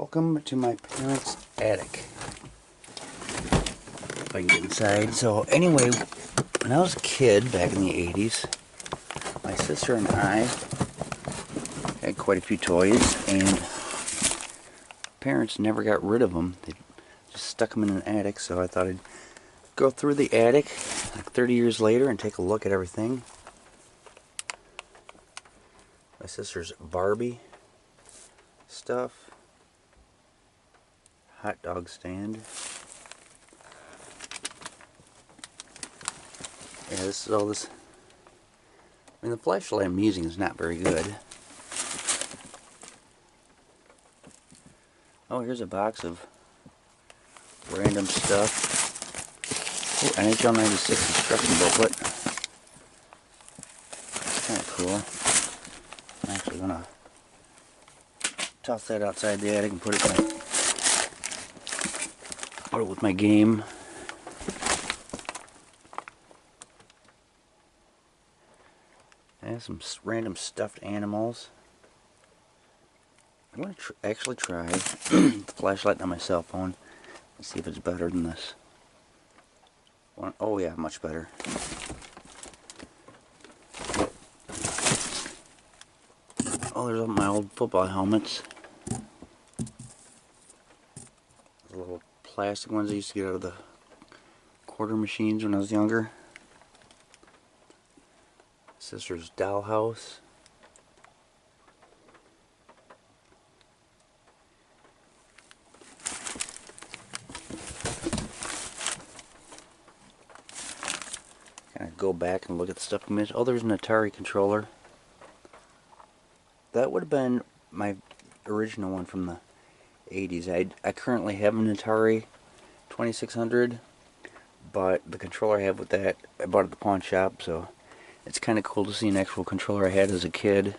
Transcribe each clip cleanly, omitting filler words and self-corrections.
Welcome to my parents' attic. If I can get inside. So anyway, when I was a kid back in the 80s, my sister and I had quite a few toys, and parents never got rid of them. They just stuck them in an attic, so I thought I'd go through the attic like 30 years later and take a look at everything. My sister's Barbie stuff. Hot dog stand. Yeah, this is all this. I mean, the flashlight I'm using is not very good. Oh, here's a box of random stuff. Oh, NHL 96 instruction booklet. That's kind of cool. I'm actually gonna toss that outside the attic and put it with my game. And some random stuffed animals. I'm going to actually try the flashlight on my cell phone and see if it's better than this one. Oh yeah, much better. Oh, there's all my old football helmets. The little plastic ones I used to get out of the quarter machines when I was younger. Sister's dollhouse. Kind of go back and look at the stuff I missed. Oh, there's an Atari controller. That would have been my original one from the 80s. I currently have an Atari 2600, but the controller I have with that, I bought at the pawn shop, so it's kind of cool to see an actual controller I had as a kid.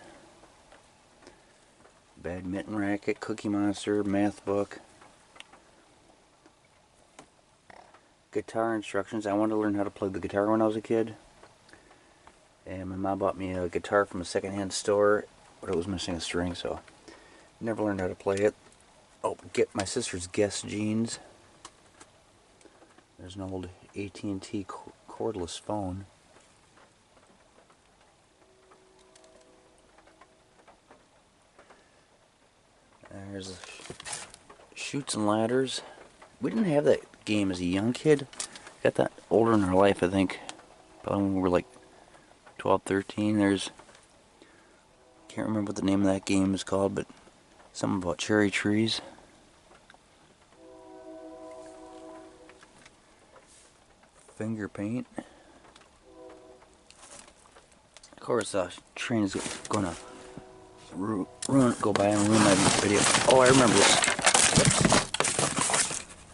Badminton racket, Cookie Monster, math book. Guitar instructions. I wanted to learn how to play the guitar when I was a kid. And my mom bought me a guitar from a secondhand store, but it was missing a string, so never learned how to play it. Oh, get my sister's Guess jeans. There's an old AT&T cordless phone. There's Chutes and Ladders. We didn't have that game as a young kid. Got that older in our life, I think. Probably when we were like 12, 13. There's, can't remember what the name of that game is called, but something about cherry trees. Finger paint. Of course, train is gonna go by and ruin my video. Oh, I remember this.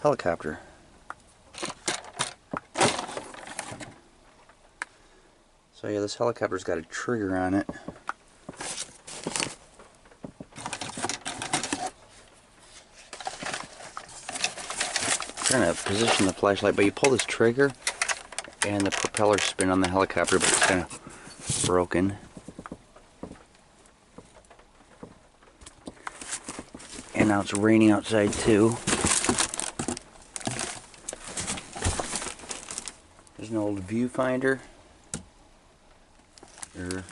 Helicopter. So yeah, this helicopter's got a trigger on it. Trying to position the flashlight, but you pull this trigger and the propeller spin on the helicopter, but it's kind of broken. And now it's raining outside too. There's an old viewfinder, or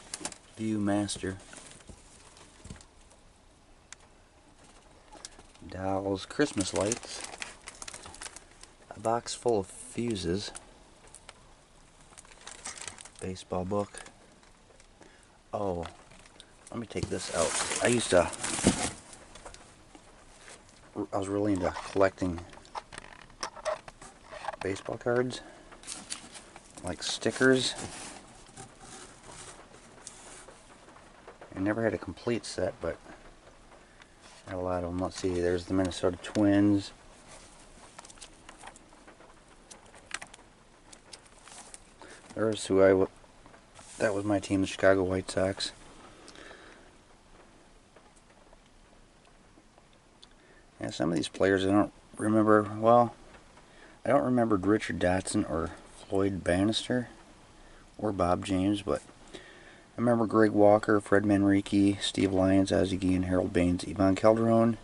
Viewmaster. Dolls, Christmas lights. A box full of fuses. Baseball book. Oh, let me take this out. I was really into collecting baseball cards, like stickers. I never had a complete set, but I had a lot of them. Let's see, there's the Minnesota Twins. There's that was my team, the Chicago White Sox. Yeah, some of these players I don't remember. Well, I don't remember Richard Dotson or Floyd Bannister or Bob James, but I remember Greg Walker, Fred Manrique, Steve Lyons, Ozzie Guillen, Harold Baines, Ivan Calderon,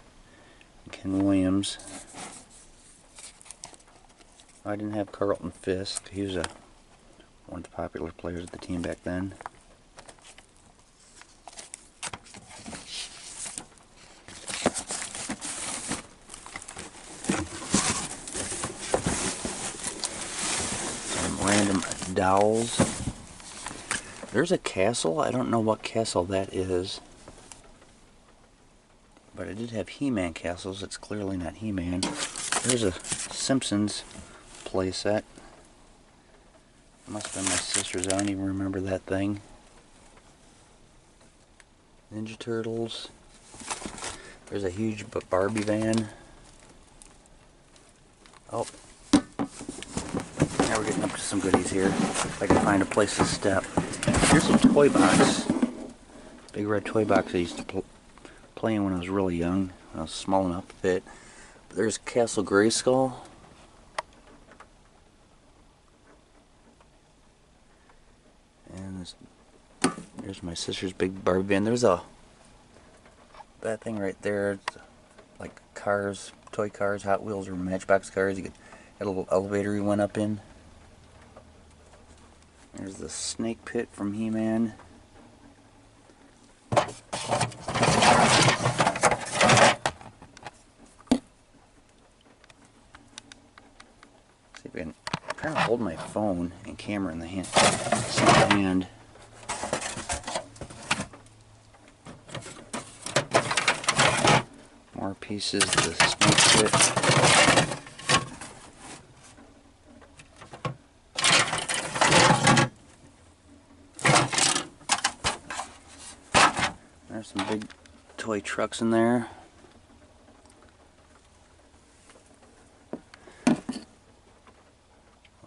Ken Williams. I didn't have Carlton Fisk. He was one of the popular players of the team back then. Some random dowels. There's a castle. I don't know what castle that is. But I did have He-Man castles. It's clearly not He-Man. There's a Simpsons playset. Must have been my sister's. I don't even remember that thing. Ninja Turtles. There's a huge Barbie van. Oh. Now we're getting up to some goodies here. If I can find a place to step. Here's a toy box. Big red toy box I used to play in when I was really young. I was small enough to fit. There's Castle Grayskull. And there's my sister's big Barbie van. There's that thing right there. It's like cars, toy cars, Hot Wheels, or Matchbox cars. You had a little elevator you went up in. There's the snake pit from He-Man. See if I can kind of hold my phone and camera in the same hand. More pieces of the snake pit. There's some big toy trucks in there.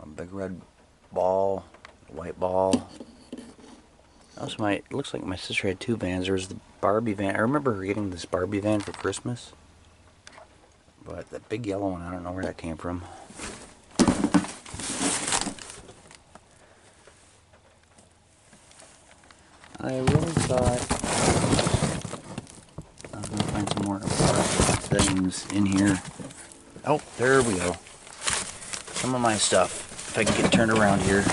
A big red ball, white ball. That was it looks like my sister had two vans. There was the Barbie van. I remember her getting this Barbie van for Christmas. But that big yellow one, I don't know where that came from. I really thought I was going to find some more things in here. Oh, there we go. Some of my stuff. If I can get turned around here.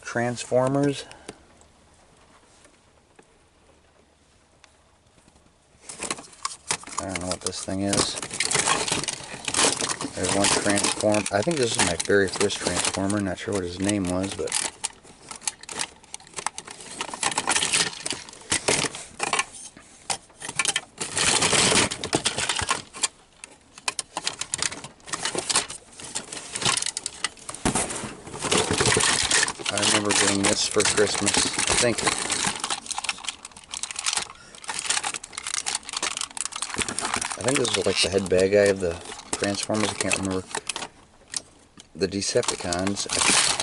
Transformers. I don't know what this thing is. There's one Transform. I think this is my very first Transformer. Not sure what his name was, but I remember getting this for Christmas. I think this was like the head bad guy of the Transformers. I can't remember. The Decepticons.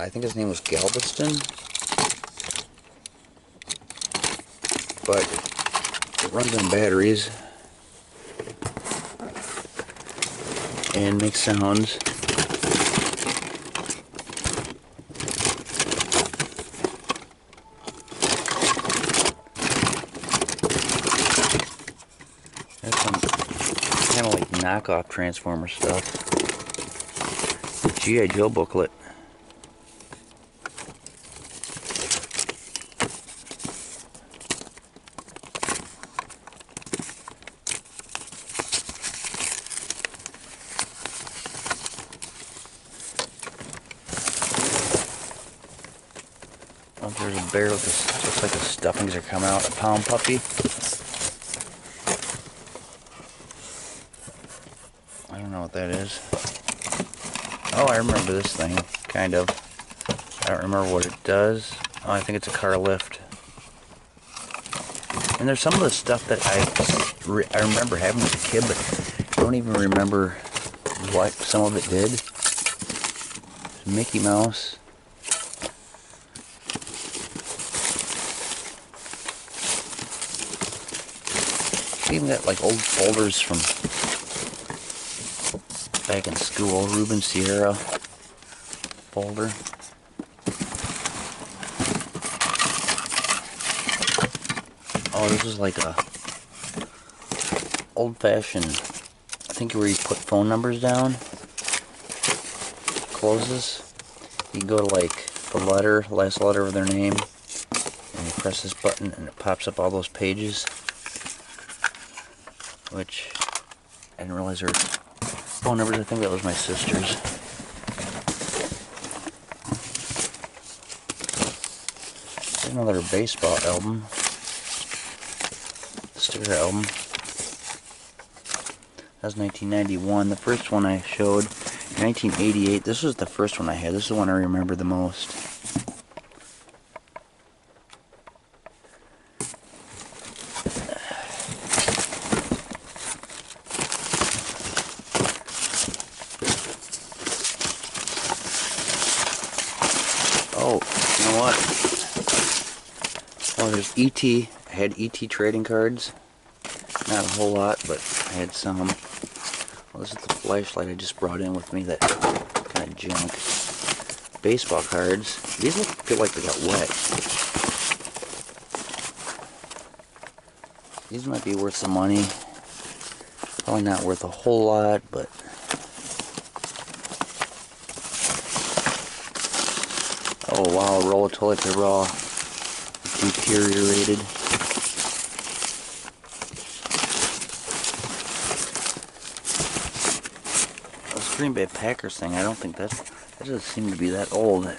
I think his name was Galveston. But it runs on batteries and makes sounds. That's some kind of like knockoff Transformer stuff. G.I. Joe booklet. Oh, there's a bear with this, looks like the stuffings are coming out. A pound puppy. I don't know what that is. Oh, I remember this thing, kind of. I don't remember what it does. Oh, I think it's a car lift. And there's some of the stuff that I remember having as a kid, but I don't even remember what some of it did. Mickey Mouse. Even got like old folders from back in school. Ruben Sierra folder. Oh, this is like a old-fashioned, I think where you put phone numbers down. Closes. You go to like the letter, last letter of their name, and you press this button and it pops up all those pages. Which, I didn't realize there were phone numbers. I think that was my sister's. There's another baseball album. Sticker album. That was 1991. The first one I showed, 1988. This was the first one I had. This is the one I remember the most. Oh, you know what? Oh, there's E.T. I had E.T. trading cards. Not a whole lot, but I had some. Well, this is the flashlight I just brought in with me, that kind of junk. Baseball cards. These feel like they got wet. These might be worth some money. Probably not worth a whole lot, but... Oh wow, roll of toilet paper raw. Deteriorated. This Green Bay Packers thing, I don't think that doesn't seem to be that old. It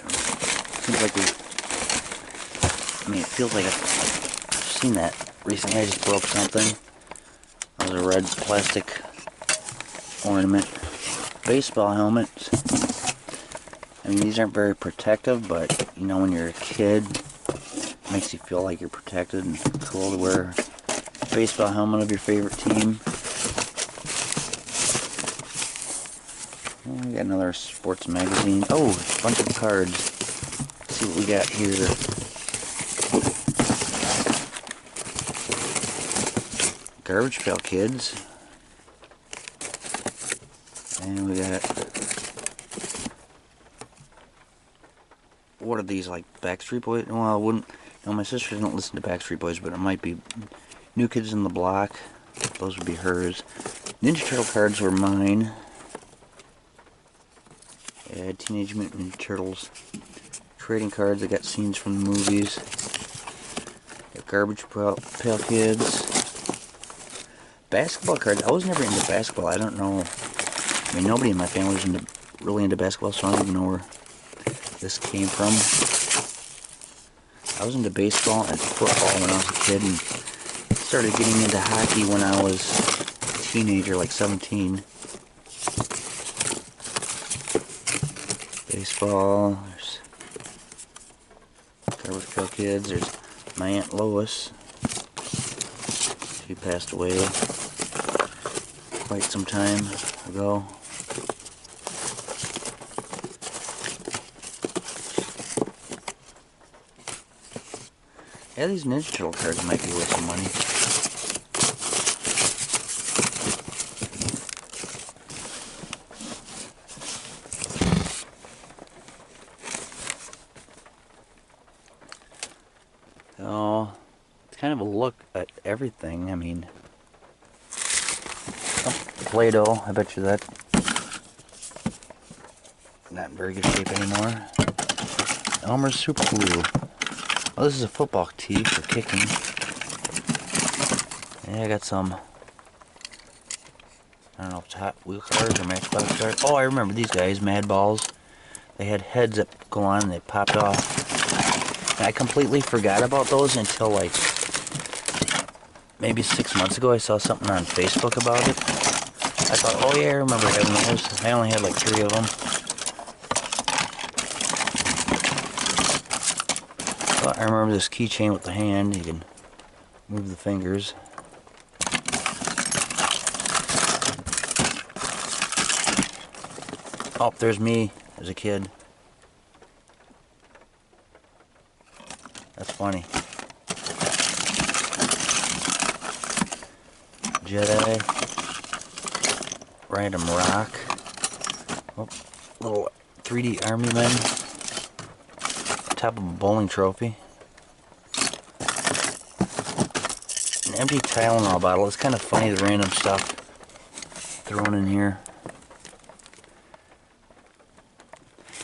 seems like it feels like I've seen that recently. I just broke something. That was a red plastic ornament. Baseball helmets. I mean, these aren't very protective, but you know, when you're a kid, it makes you feel like you're protected and cool to wear a baseball helmet of your favorite team. We got another sports magazine. Oh, a bunch of cards. Let's see what we got here. Garbage Pail Kids. And we got... What are these, like Backstreet Boys? Well, I wouldn't... No, my sister doesn't listen to Backstreet Boys, but it might be New Kids in the Block. Those would be hers. Ninja Turtle cards were mine. Yeah, Teenage Mutant Ninja Turtles. Trading cards, I got scenes from the movies. Got Garbage Pail Kids. Basketball cards. I was never into basketball. I don't know. I mean, nobody in my family was really into basketball, so I don't even know where this came from. I was into baseball and football when I was a kid, and started getting into hockey when I was a teenager, like 17. Baseball, there's Garbage Pail Kids, there's my Aunt Lois. She passed away quite some time ago. Yeah, these Ninja Turtle cards might be worth some money. So, it's kind of a look at everything. I mean, oh, Play-Doh, I bet you that not in very good shape anymore. Elmer's Super Glue. Oh, this is a football tee for kicking. Yeah, I got some, I don't know if it's Hot Wheel cards or Matchbox cards. Oh, I remember these guys, Mad Balls. They had heads that go on and they popped off. And I completely forgot about those until like maybe 6 months ago. I saw something on Facebook about it. I thought, oh yeah, I remember having those. I only had like 3 of them. But I remember this keychain with the hand. You can move the fingers. Oh, there's me as a kid. That's funny. Jedi. Random rock. Oh, little 3D army men. Top of a bowling trophy. empty Tylenol bottle. It's kind of funny, the random stuff thrown in here.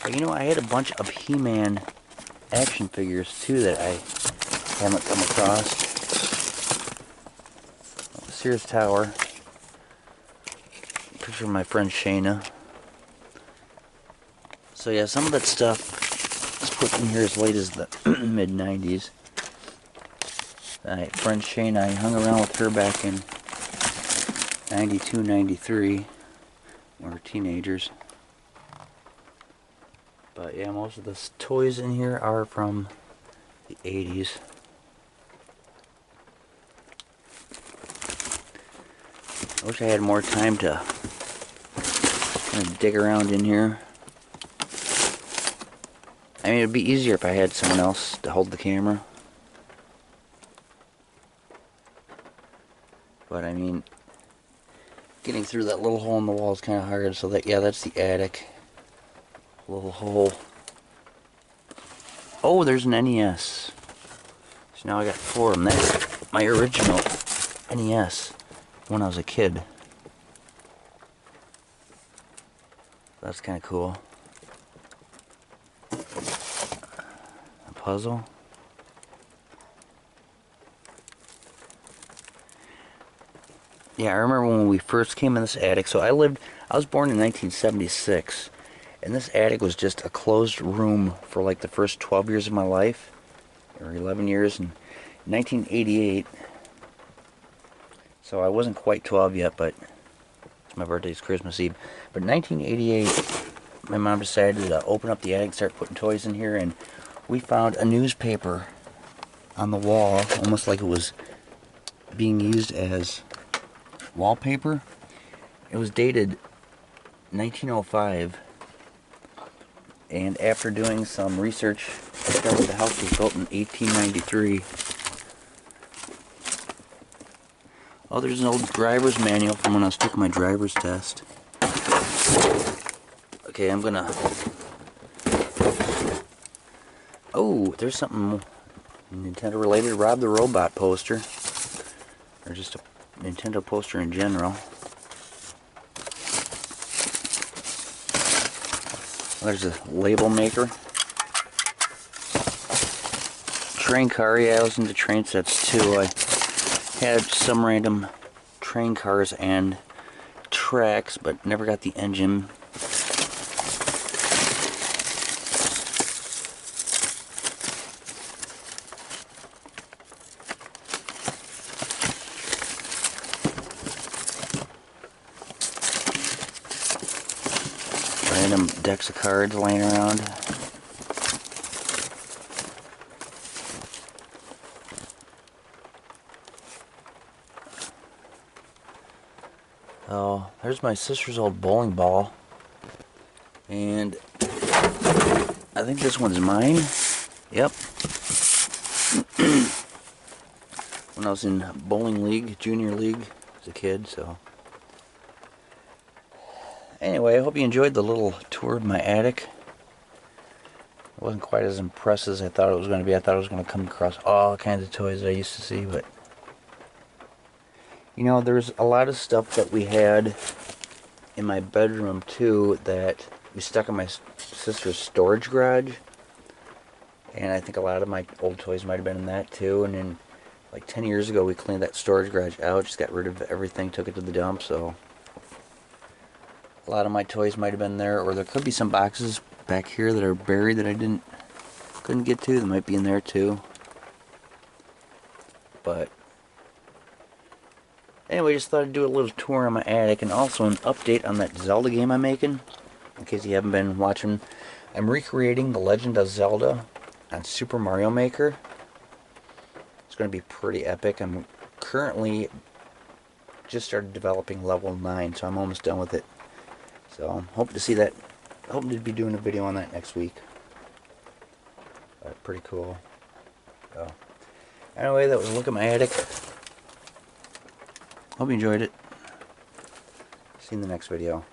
But you know, I had a bunch of He-Man action figures too that I haven't come across. Sears Tower. Picture of my friend Shayna. So yeah, some of that stuff was put in here as late as the mid-90s. My friend Shayna, I hung around with her back in 92, 93. We were teenagers. But yeah, most of the toys in here are from the 80s. I wish I had more time to kind of dig around in here. I mean, it'd be easier if I had someone else to hold the camera. But I mean, getting through that little hole in the wall is kind of hard. So that, yeah, that's the attic. Little hole. Oh, there's an NES. So now I got 4 of them. That's my original NES when I was a kid. That's kind of cool. A puzzle. Yeah, I remember when we first came in this attic. So I was born in 1976. And this attic was just a closed room for like the first 12 years of my life. Or 11 years. And 1988. So I wasn't quite 12 yet, but my birthday's Christmas Eve. But 1988, my mom decided to open up the attic and start putting toys in here, and we found a newspaper on the wall, almost like it was being used as wallpaper. It was dated 1905, and after doing some research, I discovered the house was built in 1893. Oh, there's an old driver's manual from when I was taking my driver's test. Okay, I'm gonna... Oh, there's something Nintendo related. Rob the Robot poster. Or just a Nintendo poster in general. There's a label maker. Train car. Yeah, I was into train sets too. I had some random train cars and tracks, but never got the engine. Random decks of cards laying around. Oh, there's my sister's old bowling ball. And I think this one's mine. Yep. When I was in bowling league, junior league as a kid, so. Anyway, I hope you enjoyed the little tour of my attic. It wasn't quite as impressive as I thought it was going to be. I thought I was going to come across all kinds of toys that I used to see, but you know, there's a lot of stuff that we had in my bedroom too that we stuck in my sister's storage garage, and I think a lot of my old toys might have been in that too. And then like 10 years ago we cleaned that storage garage out, just got rid of everything, took it to the dump, so a lot of my toys might have been there, or there could be some boxes back here that are buried that I couldn't get to. That might be in there too. But anyway, just thought I'd do a little tour on my attic, and also an update on that Zelda game I'm making. In case you haven't been watching, I'm recreating The Legend of Zelda on Super Mario Maker. It's going to be pretty epic. I'm currently just started developing level 9, so I'm almost done with it. So I'm hoping to see that. Hoping to be doing a video on that next week. But pretty cool. So anyway, that was a look at my attic. Hope you enjoyed it. See you in the next video.